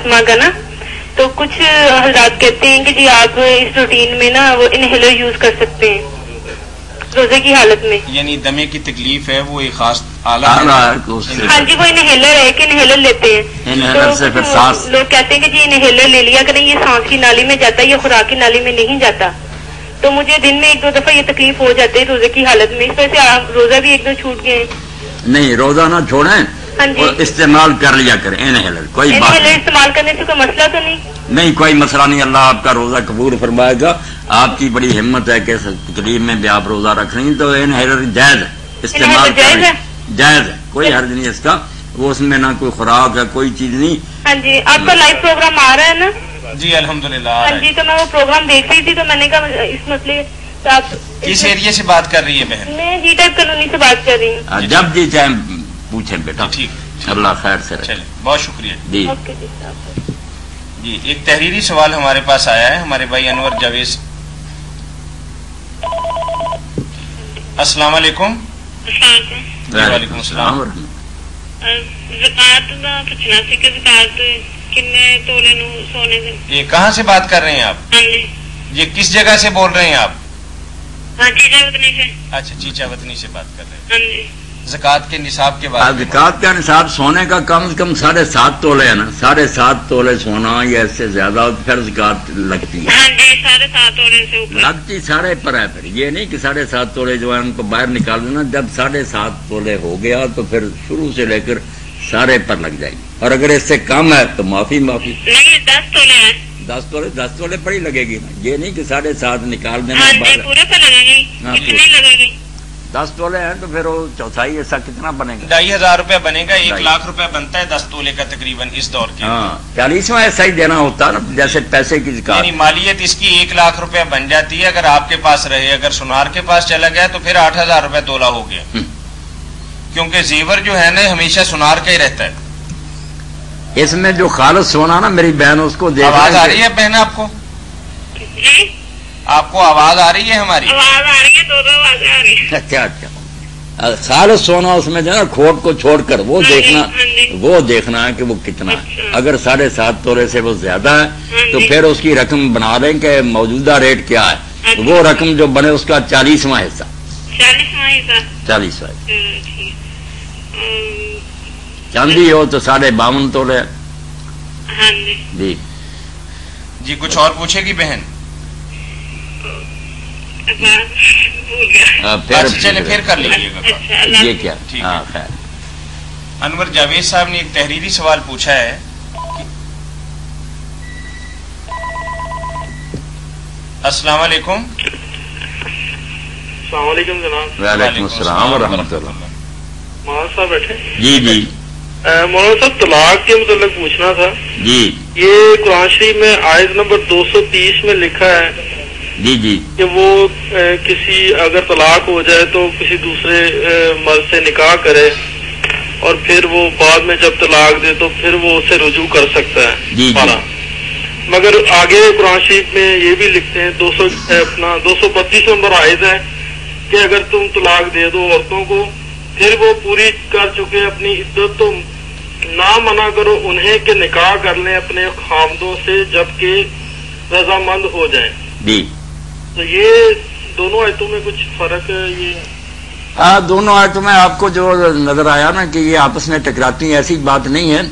आसमा का ना, तो कुछ हजरात कहते हैं कि जी आप इस रूटीन में ना वो इनहेलर यूज कर सकते हैं रोजे की हालत में। यानी दमे की तकलीफ है, वो एक खास आला है। हाँ जी, वो इनहेलर है कि इनहेलर लेते हैं। इनहेलर से फिर सांस, लोग कहते हैं कि जी इनहेलर ले लिया करें, ये सांस की नाली में जाता है, ये खुराक की नाली में नहीं जाता। तो मुझे दिन में 1-2 दफा ये तकलीफ हो जाती है रोजे की हालत में, इस वजह से आप रोजा भी एकदम छूट गए। नहीं, रोजा ना छोड़ें। हाँ जी, और इस्तेमाल कर लिया करें इनहेलर, कोई बात इनहेलर नहीं। इस्तेमाल करने से कोई मसला तो नहीं? नहीं, कोई मसला नहीं। अल्लाह आपका रोजा कबूल फरमाएगा। आपकी बड़ी हिम्मत है कि तकलीफ में भी आप रोजा रख रही हैं, तो इनहेलर जायज है, इस्तेमाल जायज है, जायज है, कोई हर्ज नहीं इसका। वो उसमें ना कोई खुराक है, कोई चीज नहीं। हाँ जी, आपका लाइव प्रोग्राम आ रहा है ना? जी अल्हम्दुलिल्लाह। हाँ जी, तो मैं वो प्रोग्राम देख रही थी, तो मैंने कहा इस मसले से आप किस एरिया से बात कर रही है बहन? मैं जी टाइप कॉलोनी से बात कर रही हूँ। जब जी चाहे पूछें बेटा। ठीक, अल्लाह खैर से रखे। चलिए, बहुत शुक्रिया जी। ओके जी साहब। जी, एक तहरीरी सवाल हमारे पास आया है हमारे भाई अनवर जावेद। अस्सलाम वालेकुम। वालेकुम अस्सलाम। ज़कात दा पूछना सी कि ज़कात कितने तोले नु सोने दे? ये कहाँ से बात कर रहे हैं आप? हाँ जी। ये किस जगह से बोल रहे हैं आप? हाँ, चीचावतनी से। अच्छा, चीचावतनी से बात कर रहे हैं। हाँ जी। ज़कात के निसाब के बाद ज़कात का निसाब सोने का कम से कम 7.5 तोले है ना, 7.5 तोले सोना या इससे ज्यादा फिर ज़कात लगती है। हाँ जी, 7.5 तोले से ऊपर लगती साढ़े पर है। फिर ये नहीं कि 7.5 तोले जो है उनको बाहर निकाल देना। जब 7.5 तोले हो गया तो फिर शुरू से लेकर सारे पर लग जाएगी। और अगर इससे कम है तो माफी नहीं, 10 तोले है। 10 तोले पर ही लगेगी ना। ये नहीं कि 7.5 निकाल देना। हाँ जी, पूरे पर लगेगी। हाँ, कितनी लगेगी? 10 तोले हैं तो फिर वो चौथाई ऐसा कितना बनेगा? 2,500 रुपया बनेगा। 1 लाख रुपया बनता है 10 तोले का तकरीबन इस दौर के। हाँ, 40वां ऐसा ही देना होता है ना, जैसे पैसे की ज़कात। यानी मालियत इसकी 1 लाख रुपया बन जाती है अगर आपके पास रहे। अगर सुनार के पास चला गया तो फिर 8,000 रुपया तोला हो गया, क्योंकि जेवर जो है ना हमेशा सुनार का ही रहता है। इसमें जो खालिस सोना ना मेरी बहन, उसको देखना। आवाज आ रही है बहन आपको? जी, आपको आवाज आ रही है हमारी? आवाज आ रही है, 2 आवाजें आ रही है। अच्छा। खालिस सोना उसमें जो है ना खोट को छोड़कर वो देखना है कि वो कितना है। अगर 7.5 तोले से वो ज्यादा है तो फिर उसकी रकम बना दें कि मौजूदा रेट क्या है। वो रकम जो बने उसका 40वां हिस्सा। 40वां। चांदी हो तो 52.5 तोले। हाँ जी। जी, कुछ और पूछेगी बहन? चले फिर कर लीजिएगा। ये क्या? ठीक हाँ, है। खैर। अनवर जावेद साहब ने एक तहरीरी सवाल पूछा है। अस्सलाम वालेकुम। अस्सलाम वालेकुम जनाब। वालेकुम अस्सलाम व रहमतुल्लाह। मौलाना साहब बैठे? जी जी। मौलाना साहब, तलाक के मतलब पूछना था जी। ये कुरान शरीफ में आयत नंबर 230 में लिखा है जी जी कि वो किसी अगर तलाक हो जाए तो किसी दूसरे मर्द से निकाह करे और फिर वो बाद में जब तलाक दे तो फिर वो उसे रुजू कर सकता है। जी जी। मगर आगे कुरान शरीफ में ये भी लिखते हैं 232 नंबर आयत है कि अगर तुम तलाक दे दो औरतों को, फिर वो पूरी कर चुके अपनी इद्दत तो ना मना करो उन्हें कि निकाह कर लें अपने खामदों से जबकि रजामंद हो जाएं। जी। तो ये दोनों आयतों में कुछ फर्क है? ये हाँ, दोनों आयतों में आपको जो नजर आया ना कि ये आपस में टकराती हैं, ऐसी बात नहीं है।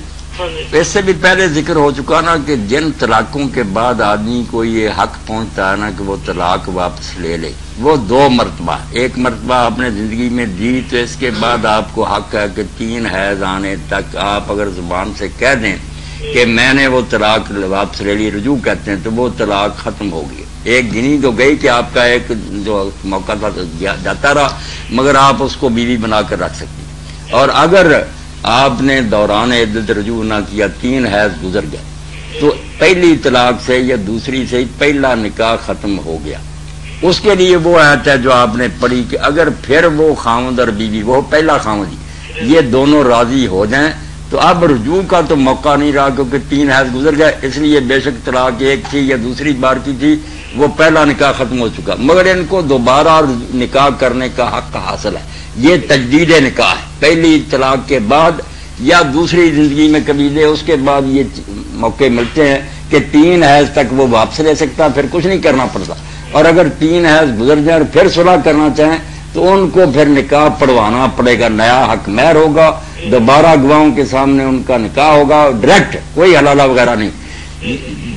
इससे भी पहले जिक्र हो चुका ना कि जिन तलाकों के बाद आदमी को ये हक पहुंचता है ना कि वो तलाक वापस ले ले, वो 2 मरतबा। एक मरतबा आपने जिंदगी में दी तो इसके बाद आपको हक है कि 3 हैज आने तक आप अगर जुबान से कह दें कि मैंने वो तलाक वापस ले ली, रुजू कहते हैं, तो वो तलाक खत्म हो गई। एक गिनी तो गई कि आपका एक जो मौका था जाता रहा, मगर आप उसको बीवी बनाकर रख सकती। और अगर आपने दौरान इद्दत रुजू ना किया, 3 हैज गुजर गए, तो पहली तलाक से या दूसरी से पहला निकाह खत्म हो गया। उसके लिए वो आयत है जो आपने पढ़ी कि अगर फिर वो खामद और बीवी, वो पहला खामद, ये दोनों राजी हो जाएं तो अब रुजू का तो मौका नहीं रहा, क्योंकि 3 हैज गुजर गए। इसलिए बेशक तलाक एक थी या दूसरी बार की थी, वो पहला निकाह खत्म हो चुका, मगर इनको दोबारा निकाह करने का हक हासिल है। ये तजदीद निकाह है। पहली तलाक के बाद یا دوسری زندگی میں کبھی دے، اس کے بعد یہ موقع ملتے ہیں کہ 3 حیض تک وہ واپس لے سکتا، پھر کچھ نہیں کرنا پڑتا. اور اگر 3 حیض گزر جائیں اور پھر صلح کرنا چاہیں تو ان کو پھر نکاح پڑھوانا پڑے گا، نیا حق مہر ہوگا، دوبارہ گواہوں کے سامنے ان کا نکاح ہوگا، ڈائریکٹ، کوئی حلالہ وغیرہ نہیں.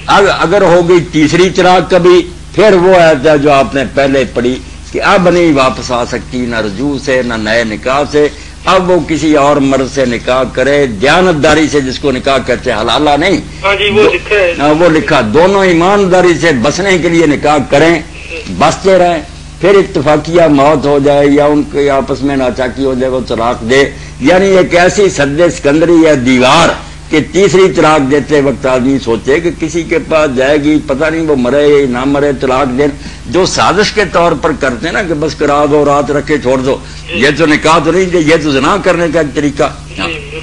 اگر ہو گئی تیسری طلاق کبھی، پھر وہ آیت ہے جو آپ نے پہلے پڑھی کہ اب نہیں واپس آ سکتی، نہ رجوع سے نہ نئے نکاح سے. اب وہ کسی اور مرد سے نکاح کرے دیانتداری سے، جس کو نکاح کہتے ہیں، حلالہ نہیں. وہ لکھا دونوں ایمانداری سے بسنے کے لیے نکاح کریں، بستے رہیں. پھر اتفاقیہ موت ہو جائے یا ان کے آپس میں ناچاکی ہو جائے، وہ طلاق دے. یعنی ایک ایسی سد سکندری یا دیوار کہ تیسری طلاق دیتے وقت آدمی سوچے کہ کسی کے پاس جائے گی، پتہ نہیں وہ مرے یا نہ مرے، طلاق دیں. جو سازش کے طور پر کرتے ہیں نا کہ بس کرا دو، رات رکھے چھوڑ دو، یہ تو نکاح تو نہیں، یہ تو زنا کرنے کا ایک طریقہ.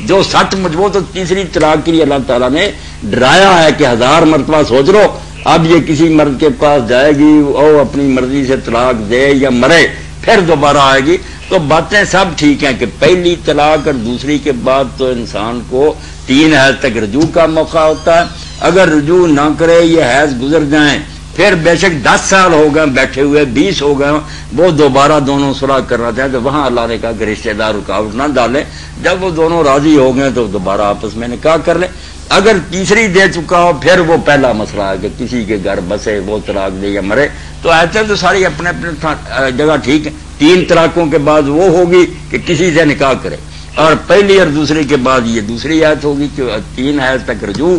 جو سچ مجھ وہ تو تیسری طلاق کے لیے اللہ تعالیٰ نے ڈرایا ہے کہ 1000 مرتبہ سوچ لو. اب یہ کسی مرد کے پاس جائے گی، وہ اپنی مرضی سے طلاق دے یا مرے، پھر دوبارہ آئے گی. تو باتیں سب ٹھیک ہیں کہ پہلی طلاق اور دوسری کے بعد تو انسان کو 3 حیض تک رجوع کا موقع ہوتا ہے. اگر رجوع نہ کرے، یہ حیض گزر جائیں، پھر بے شک 10 سال ہو گئے بیٹھے ہوئے، 20 ہو گئے، وہ دوبارہ دونوں صلح کرنا چاہیں تو وہاں اللہ نے کہا کہ رشتہ دار رکاوٹ نہ ڈالیں. جب وہ دونوں راضی ہو گئے تو دوبارہ آپس میں نکاح کر لیں. اگر تیسری دے چکا ہو، پھر وہ پہلا مسئلہ ہے کہ کسی کے گھر بسے، وہ طلاق دے یا مرے. تو ایسے تو ساری اپنے اپنے جگہ ٹھیک ہے. 3 طلاقوں کے بعد وہ ہوگی کہ کسی سے نکاح کرے، اور پہلی اور دوسری کے بعد یہ دوسری آیت ہوگی کہ 3 حیض تک رجوع،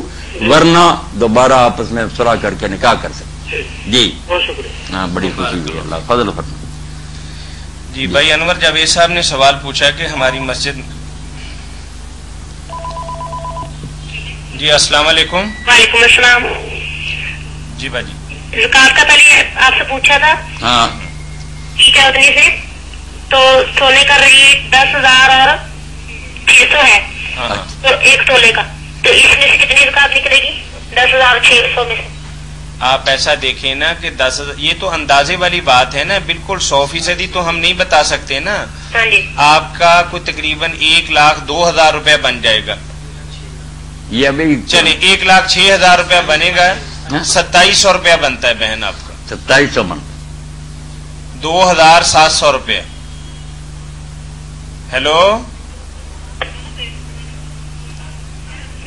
ورنہ دوبارہ آپس میں صلح کر کے نکاح کر سکتے. جی بہت شکریہ. ہاں، بڑی خوشی ہوئی. اللہ فضل فرمائے. جی بھائی انور جاوید صاحب نے سوال پوچھا کہ ہماری مسجد. جی السلام علیکم. وعلیکم السلام. جی بھائی جی زکات کا پہلے آپ سے پوچھا تھا. ہاں ٹھیک ہے، اتنی سے تو سونے کا ریٹ 10,000 اور 600 ہے. ہاں تو 1 تولے کا، تو اس میں سے کتنی زکات نکلے گی 10,000 اور 600 میں سے؟ آپ ایسا دیکھیں نا کہ 10,000 یہ تو اندازے والی بات ہے نا، بالکل 100% تو ہم نہیں بتا سکتے نا. ہاں جی. آپ کا کوئی تقریباً 1,02,000 روپے بن جائے گا. یہ ابھی چلیں 1,06,000 روپے بنے گا، 2,700 روپیہ بنتا ہے بہن آپ کا. 2700 من. 2,700 روپے. ہیلو،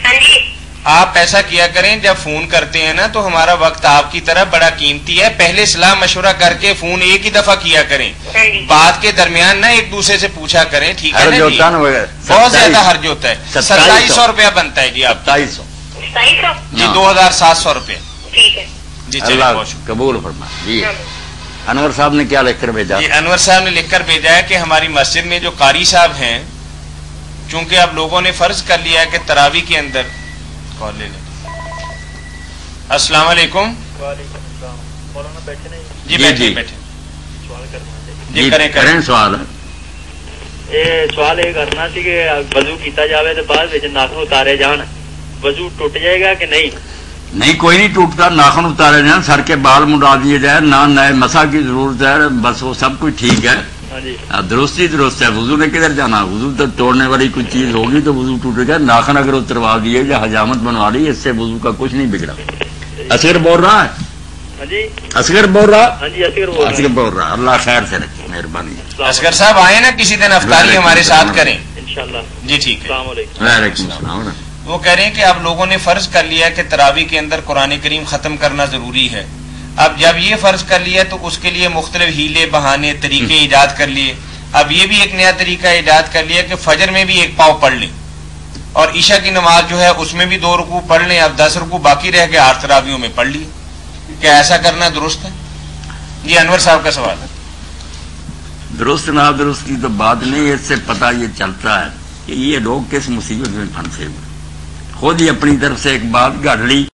ہاں جی. آپ ایسا کیا کریں جب فون کرتے ہیں نا تو ہمارا وقت آپ کی طرح بڑا قیمتی ہے، پہلے صلاح مشورہ کر کے فون ایک ہی دفعہ کیا کریں. بات کے درمیان نہ ایک دوسرے سے پوچھا کریں، ٹھیک ہے نا جی؟ بہت زیادہ حرج ہوتا ہے. 2,700 روپیہ بنتا ہے جی آپ. 2700 جی 2,700 روپے. ٹھیک ہے جی چلیے اللہ بہت شکریہ. قبول فرما. جی انور صاحب نے کیا لکھ کر بھیجا؟ جی انور صاحب نے لکھ کر بھیجا ہے کہ ہماری مسجد میں جو قاری صاحب ہیں، چونکہ اب لوگوں نے فرض کر لیا ہے کہ تراویح کے اندر کال لے لیں. السلام علیکم. وعلیکم السلام. مولانا بیٹھے نہیں؟ جی بیٹھے بیٹھے. سوال کرنا جی کریں سوال. یہ سوال یہ کرنا سی کہ وضو کیتا جاوے تو بعد وچ ناخن اتارے جان، وضو ٹوٹ جائے گا کہ نہیں؟ نہیں، کوئی نہیں ٹوٹتا. ناخن اتارے جائیں، سر کے بال منڈا دیے جائیں، نہ نئے مسا کی ضرورت ہے، بس وہ سب کچھ ٹھیک ہے. ہاں جی. درست ہی درست ہے. وضو نے کدھر جانا؟ وضو تو توڑنے والی کوئی چیز ہوگی تو وضو ٹوٹے گا. ناخن اگر اتروا دیے یا حجامت بنوا لی، اس سے وضو کا کچھ نہیں بگڑا. اصغر بول رہا ہے. ہاں جی. اصغر بول رہا. ہاں جی اصغر اصغر بول رہا. اللہ خیر سے رکھے، مہربانی. اصغر صاحب آئے نا کسی دن افطاری ہمارے ساتھ کریں. انشاءاللہ. جی ٹھیک ہے. السلام علیکم. وعلیکم السلام. وہ کہہ رہے ہیں کہ اب لوگوں نے فرض کر لیا کہ تراویح کے اندر قرآن کریم ختم کرنا ضروری ہے. اب جب یہ فرض کر لیا تو اس کے لیے مختلف ہیلے بہانے طریقے ایجاد کر لیے. اب یہ بھی ایک نیا طریقہ ایجاد کر لیا کہ فجر میں بھی 1 پاؤ پڑھ لیں، اور عشاء کی نماز جو ہے اس میں بھی 2 رکوع پڑھ لیں. اب 10 رکوع باقی رہ گئے، 8 تراویحوں میں پڑھ لیے. کیا ایسا کرنا درست ہے؟ جی انور صاحب کا سوال ہے. درست نہ درست کی تو بات نہیں، اس سے پتہ یہ چلتا ہے کہ یہ لوگ کس مصیبت میں پھنسے ہوئے. خود ہی اپنی طرف سے ایک بات گھڑ لی